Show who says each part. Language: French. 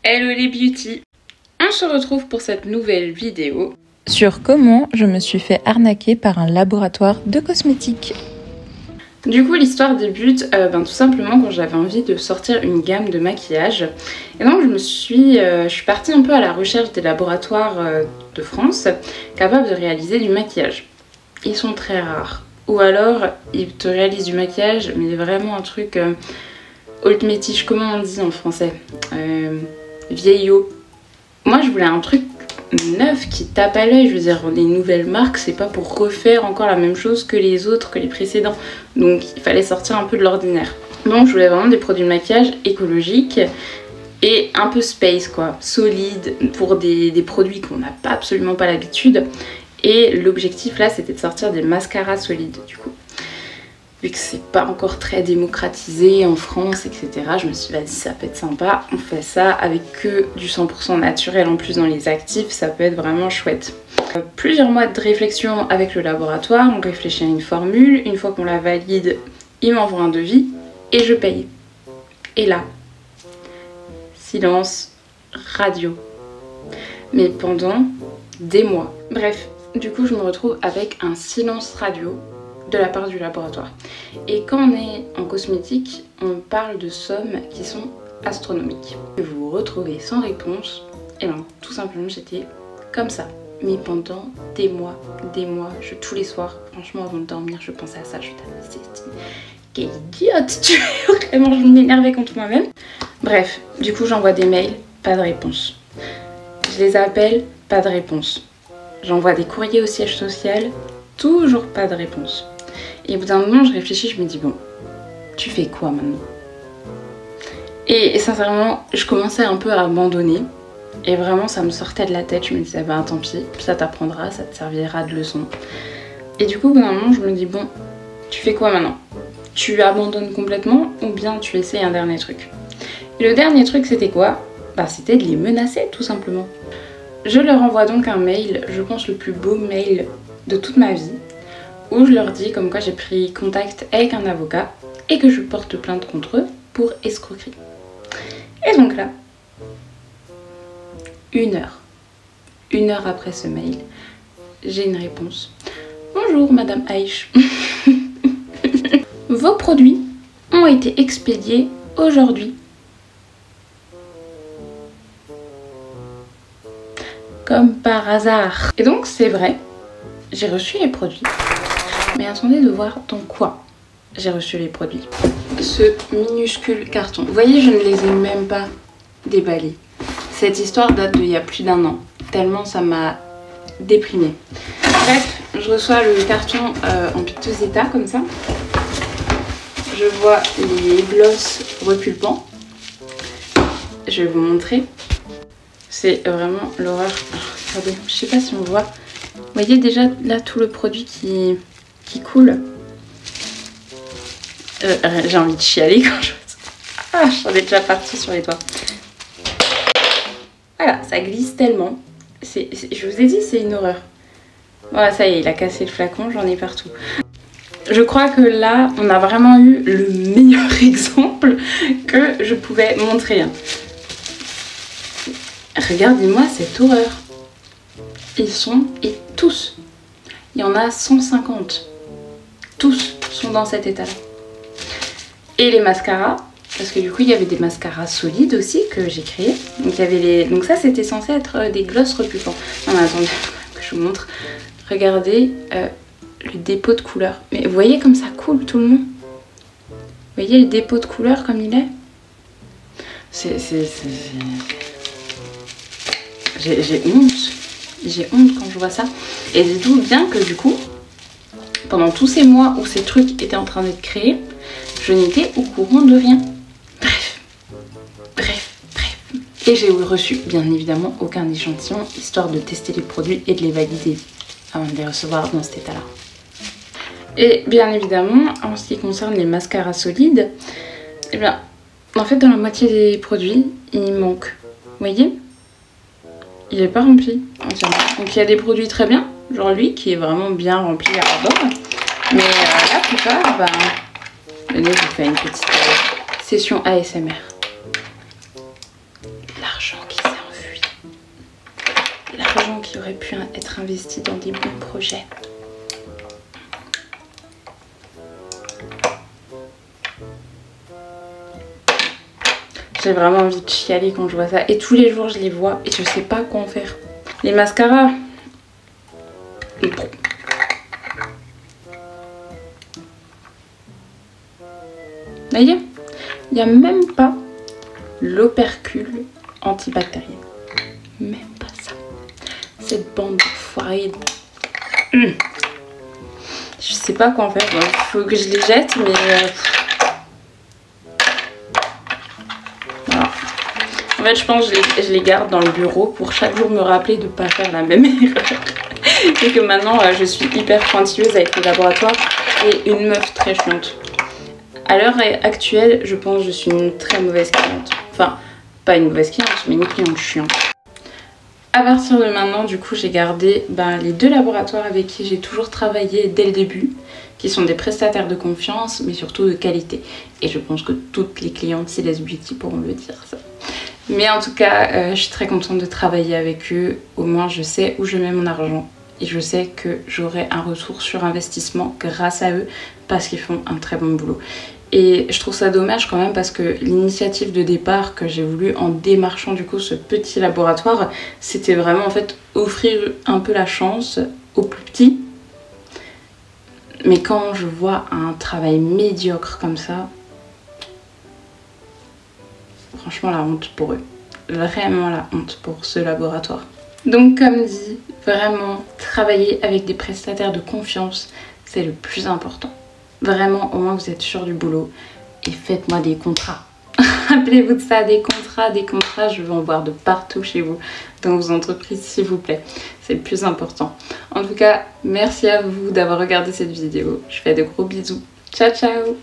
Speaker 1: Hello les beauty. On se retrouve pour cette nouvelle vidéo
Speaker 2: sur comment je me suis fait arnaquer par un laboratoire de cosmétiques.
Speaker 1: Du coup, l'histoire débute tout simplement quand j'avais envie de sortir une gamme de maquillage. Et donc je suis partie un peu à la recherche des laboratoires de France capables de réaliser du maquillage. Ils sont très rares. Ou alors, ils te réalisent du maquillage, mais vraiment un truc old métiche, comment on dit en français, vieillot. Moi, je voulais un truc neuf qui tape à l'œil. Je veux dire, les nouvelles marques, c'est pas pour refaire encore la même chose que les autres, que les précédents. Donc, il fallait sortir un peu de l'ordinaire. Donc, je voulais vraiment des produits de maquillage écologiques et un peu space, quoi, solides, pour des produits qu'on n'a pas absolument pas l'habitude. Et l'objectif là, c'était de sortir des mascaras solides, du coup. Vu que c'est pas encore très démocratisé en France, etc., je me suis dit, vas-y, ça peut être sympa. On fait ça avec que du 100% naturel en plus dans les actifs, ça peut être vraiment chouette. Plusieurs mois de réflexion avec le laboratoire, on réfléchit à une formule. Une fois qu'on la valide, il m'envoie un devis et je paye. Et là, silence radio. Mais pendant des mois. Bref. Du coup, je me retrouve avec un silence radio de la part du laboratoire. Et quand on est en cosmétique, on parle de sommes qui sont astronomiques. Vous vous retrouvez sans réponse, et bien tout simplement j'étais comme ça. Mais pendant des mois, tous les soirs, franchement avant de dormir, je pensais à ça. Je me disais, quelle idiote tu es, vraiment, je m'énervais contre moi-même. Bref, du coup j'envoie des mails, pas de réponse. Je les appelle, pas de réponse. J'envoie des courriers au siège social, toujours pas de réponse. Et au bout d'un moment, je réfléchis, je me dis, bon, tu fais quoi maintenant? Et sincèrement, je commençais un peu à abandonner. Et vraiment, ça me sortait de la tête. Je me disais, bah tant pis, ça t'apprendra, ça te servira de leçon. Et du coup, au bout d'un moment, je me dis, bon, tu fais quoi maintenant? Tu abandonnes complètement ou bien tu essayes un dernier truc? Et le dernier truc, c'était quoi? Bah, c'était de les menacer, tout simplement. Je leur envoie donc un mail, je pense le plus beau mail de toute ma vie, où je leur dis comme quoi j'ai pris contact avec un avocat et que je porte plainte contre eux pour escroquerie. Et donc là, une heure après ce mail, j'ai une réponse. Bonjour Madame Aïch. Vos produits ont été expédiés aujourd'hui. Comme par hasard. Et donc c'est vrai, j'ai reçu les produits. Mais attendez de voir dans quoi j'ai reçu les produits. Ce minuscule carton. Vous voyez, je ne les ai même pas déballés. Cette histoire date d'il y a plus d'1 an. Tellement ça m'a déprimée. Bref, je reçois le carton en piteux état comme ça. Je vois les gloss repulpants. Je vais vous montrer. C'est vraiment l'horreur. Regardez, je sais pas si on voit. Vous voyez déjà là tout le produit qui coule. J'ai envie de chialer quand je vois ça. Ah, j'en ai déjà parti sur les doigts. Voilà, ça glisse tellement. Je vous ai dit, c'est une horreur. Voilà, ça y est, il a cassé le flacon, j'en ai partout. Je crois que là, on a vraiment eu le meilleur exemple que je pouvais montrer. Regardez-moi cette horreur. Ils sont, et tous, il y en a 150. Tous sont dans cet état-là. Et les mascaras, parce que du coup il y avait des mascaras solides aussi que j'ai créés. Donc il y avait donc ça c'était censé être des gloss repulpants. Non mais attendez que je vous montre. Regardez le dépôt de couleur. Mais vous voyez comme ça coule tout le long. Vous voyez le dépôt de couleur comme il est. J'ai honte. J'ai honte quand je vois ça. Et dites-vous bien que du coup, pendant tous ces mois où ces trucs étaient en train d'être créés, je n'étais au courant de rien. Bref. Et j'ai reçu, bien évidemment, aucun échantillon, histoire de tester les produits et de les valider avant de les recevoir dans cet état-là. Et bien évidemment, en ce qui concerne les mascaras solides, eh bien, en fait, dans la moitié des produits, il manque. Vous voyez ? Il n'est pas rempli entièrement. Donc il y a des produits très bien, genre lui qui est vraiment bien rempli à bord. Mais la plupart, bah, venez, je vous fais une petite session ASMR. L'argent qui s'est enfui. L'argent qui aurait pu être investi dans des bons projets. J'ai vraiment envie de chialer quand je vois ça. Et tous les jours je les vois et je sais pas quoi en faire. Les mascaras. Vous voyez, il n'y a même pas l'opercule antibactérien. Même pas ça. Cette bande d'enfoirés. Je sais pas quoi en faire. Il faut que je les jette, mais... Voilà. En fait, je pense que je les garde dans le bureau pour chaque jour me rappeler de ne pas faire la même erreur. Et que maintenant, je suis hyper pointilleuse avec le laboratoire et une meuf très chiante. À l'heure actuelle, je pense que je suis une très mauvaise cliente. Enfin, pas une mauvaise cliente, mais une cliente chiante. À partir de maintenant, du coup, j'ai gardé les 2 laboratoires avec qui j'ai toujours travaillé dès le début, qui sont des prestataires de confiance, mais surtout de qualité. Et je pense que toutes les clientes Siles Beauty pourront le dire, ça. Mais en tout cas, je suis très contente de travailler avec eux. Au moins, je sais où je mets mon argent. Et je sais que j'aurai un retour sur investissement grâce à eux, parce qu'ils font un très bon boulot. Et je trouve ça dommage quand même parce que l'initiative de départ que j'ai voulu en démarchant du coup ce petit laboratoire, c'était vraiment en fait offrir un peu la chance aux plus petits. Mais quand je vois un travail médiocre comme ça, franchement la honte pour eux. Vraiment la honte pour ce laboratoire. Donc comme dit, vraiment travailler avec des prestataires de confiance, c'est le plus important. Vraiment, au moins vous êtes sûr du boulot. Et faites-moi des contrats. Rappelez-vous de ça, des contrats, je veux en voir de partout chez vous, dans vos entreprises s'il vous plaît. C'est le plus important. En tout cas, merci à vous d'avoir regardé cette vidéo. Je fais de gros bisous. Ciao ciao.